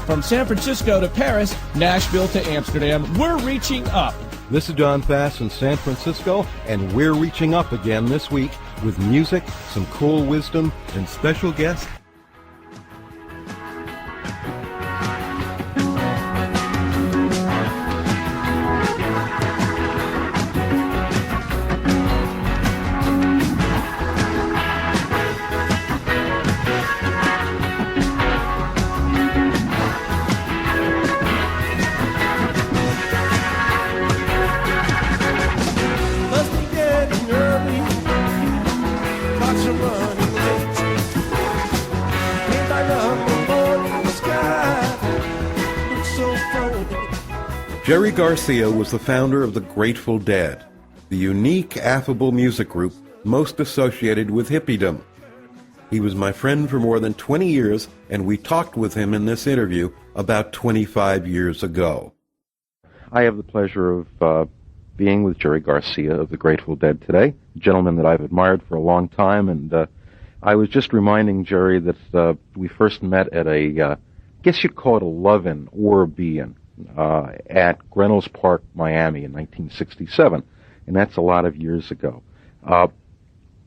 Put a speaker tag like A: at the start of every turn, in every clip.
A: From San Francisco to Paris, Nashville to Amsterdam, we're reaching up.
B: This is John Fass in San Francisco, and we're reaching up again this week with music, some cool wisdom, and special guests. Jerry Garcia was the founder of the Grateful Dead, the unique, affable music group most associated with hippiedom. He was my friend for more than 20 years, and we talked with him in this interview about 25 years ago. I have the pleasure of being with Jerry Garcia of the Grateful Dead today, a gentleman that I've admired for a long time, and I was just reminding Jerry that we first met at I guess you'd call it a love-in or a be-in, at Grinnell's Park, Miami in 1967, and that's a lot of years ago.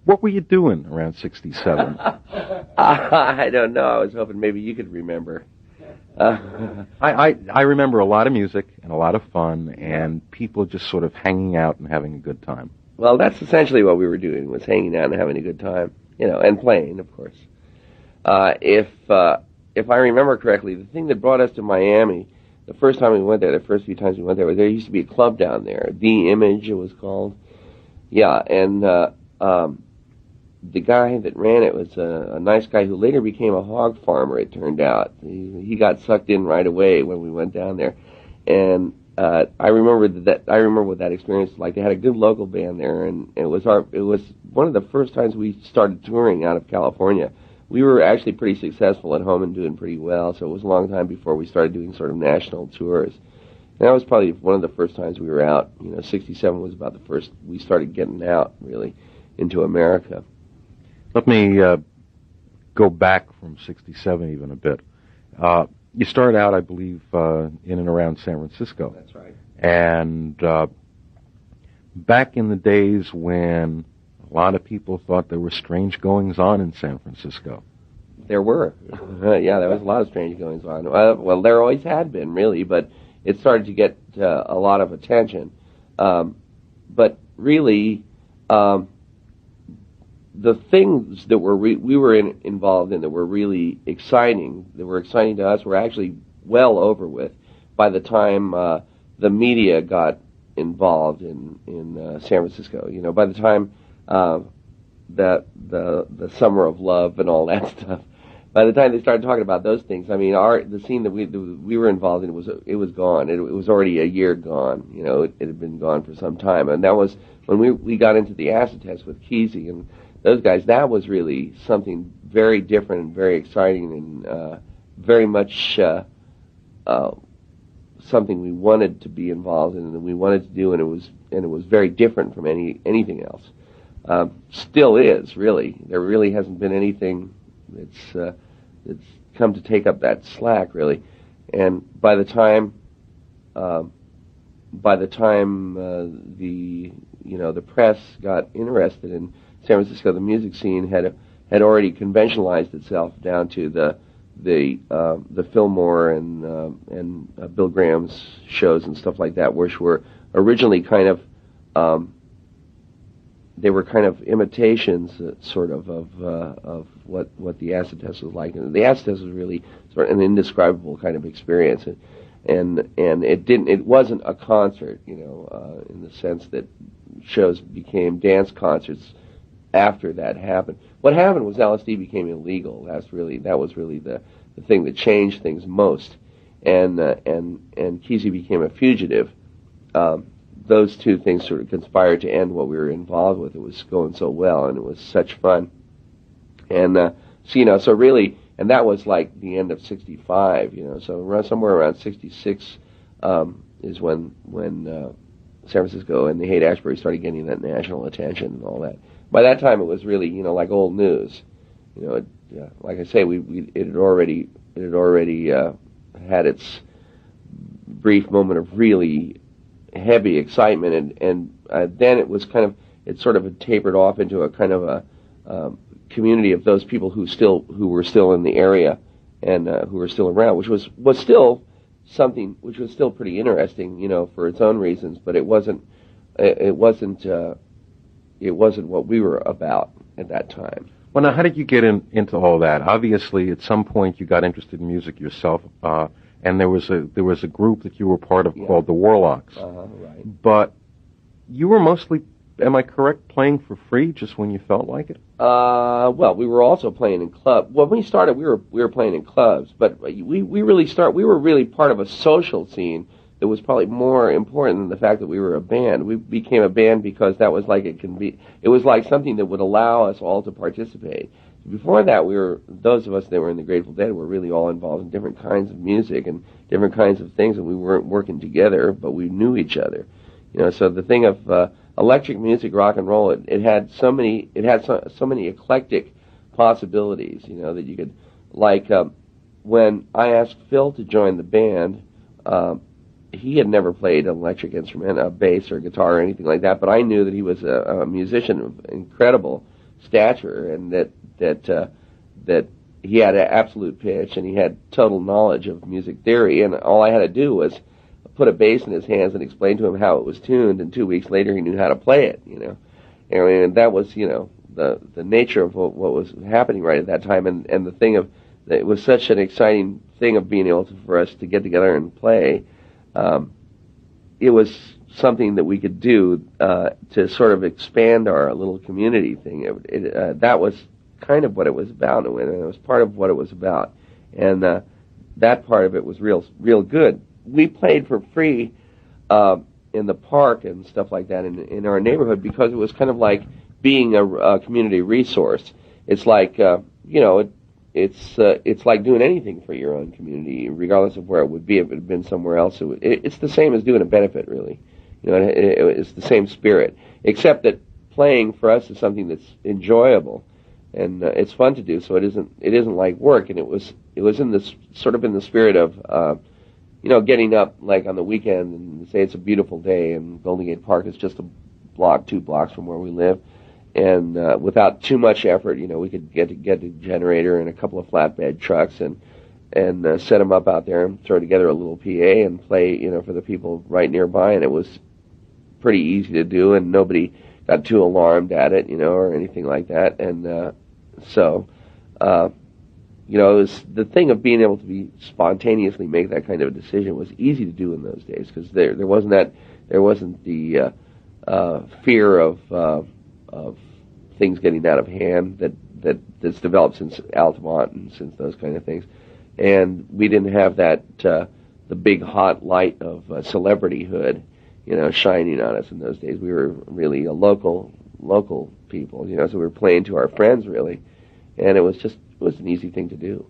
B: What were you doing around 67?
C: I don't know. I was hoping maybe you could remember.
B: I remember a lot of music and a lot of fun and people just sort of hanging out and having a good time.
C: Well, that's essentially what we were doing, was hanging out and having a good time, and playing, of course. If I remember correctly, the thing that brought us to Miami, the first time we went there, the first few times we went there used to be a club down there, The Image it was called. Yeah, and the guy that ran it was a nice guy who later became a hog farmer, it turned out. He got sucked in right away when we went down there. And I remember what that experience was like. They had a good local band there, and it was one of the first times we started touring out of California. We were actually pretty successful at home and doing pretty well, so it was a long time before we started doing sort of national tours. And that was probably one of the first times we were out. 67 was about the first we started getting out, really, into America.
B: Let me go back from 67 even a bit. You started out, I believe, in and around San Francisco.
C: That's right.
B: And back in the days when a lot of people thought there were strange goings-on in San Francisco.
C: There were. Yeah, there was a lot of strange goings-on. Well, there always had been, really, but it started to get a lot of attention. But really, the things that we were involved in that were really exciting, to us, were actually well over with by the time the media got involved in San Francisco. By the time that the Summer of Love and all that stuff. By the time they started talking about those things, I mean, the scene that we were involved in was gone. It was already a year gone. It had been gone for some time, and that was when we got into the acid test with Kesey and those guys. That was really something very different and very exciting and very much something we wanted to be involved in and we wanted to do, and it was very different from anything else. Still is, really. There really hasn't been anything that's come to take up that slack, really. And by the time the press got interested in San Francisco, the music scene had already conventionalized itself down to the Fillmore and Bill Graham's shows and stuff like that, which were originally kind of they were kind of imitations, sort of what the acid test was like. And the acid test was really sort of an indescribable kind of experience, and it wasn't a concert, in the sense that shows became dance concerts after that happened. What happened was LSD became illegal. That was really the thing that changed things most, and Kesey became a fugitive. Those two things sort of conspired to end what we were involved with. It was going so well, and it was such fun. And so really, and that was like the end of '65. So somewhere around '66 is when San Francisco and the Haight-Ashbury started getting that national attention and all that. By that time, it was really like old news. Like I say, it had already had its brief moment of really heavy excitement, and then it was it sort of tapered off into a kind of a community of those people who were still in the area and who were still around, which was still something which was still pretty interesting, for its own reasons, but it wasn't what we were about at that time.
B: Well, now, how did you get into all that? Obviously, at some point, you got interested in music yourself, and there was a group that you were part of called the Warlocks.
C: Right.
B: But you were mostly, am I correct, playing for free just when you felt like it?
C: Well, we were also playing in clubs. When we started, we were playing in clubs, but we were really part of a social scene that was probably more important than the fact that we were a band. We became a band because that was it was like something that would allow us all to participate. Before that, those of us that were in the Grateful Dead were really all involved in different kinds of music and different kinds of things, and we weren't working together, but we knew each other. So the thing of electric music, rock and roll, it had so many eclectic possibilities, that you could, when I asked Phil to join the band, he had never played an electric instrument, a bass or guitar or anything like that, but I knew that he was a musician of incredible stature, and that he had an absolute pitch, and he had total knowledge of music theory, and all I had to do was put a bass in his hands and explain to him how it was tuned, and 2 weeks later he knew how to play it, And that was, the nature of what was happening right at that time, and the thing of, it was such an exciting thing of being able for us to get together and play. It was something that we could do to sort of expand our little community thing. That was kind of what it was about, and it was part of what it was about. And that part of it was real good. We played for free in the park and stuff like that in our neighborhood because it was kind of like being a community resource. It's like, it's like doing anything for your own community, regardless of where it would be. If it had been somewhere else, it's the same as doing a benefit, really. It's the same spirit, except that playing for us is something that's enjoyable, and it's fun to do. So it isn't like work, and it was in this sort of in the spirit of, getting up like on the weekend and say it's a beautiful day, and Golden Gate Park is just 2 blocks from where we live. And without too much effort, we could get a generator and a couple of flatbed trucks and set them up out there and throw together a little PA and play, for the people right nearby. And it was pretty easy to do, and nobody got too alarmed at it, or anything like that. And it was the thing of being able to be spontaneously make that kind of a decision was easy to do in those days because there wasn't the fear of things getting out of hand that's developed since Altamont and since those kind of things, and we didn't have that the big hot light of celebrityhood, shining on us in those days. We were really a local people, so we were playing to our friends really, and it was an easy thing to do.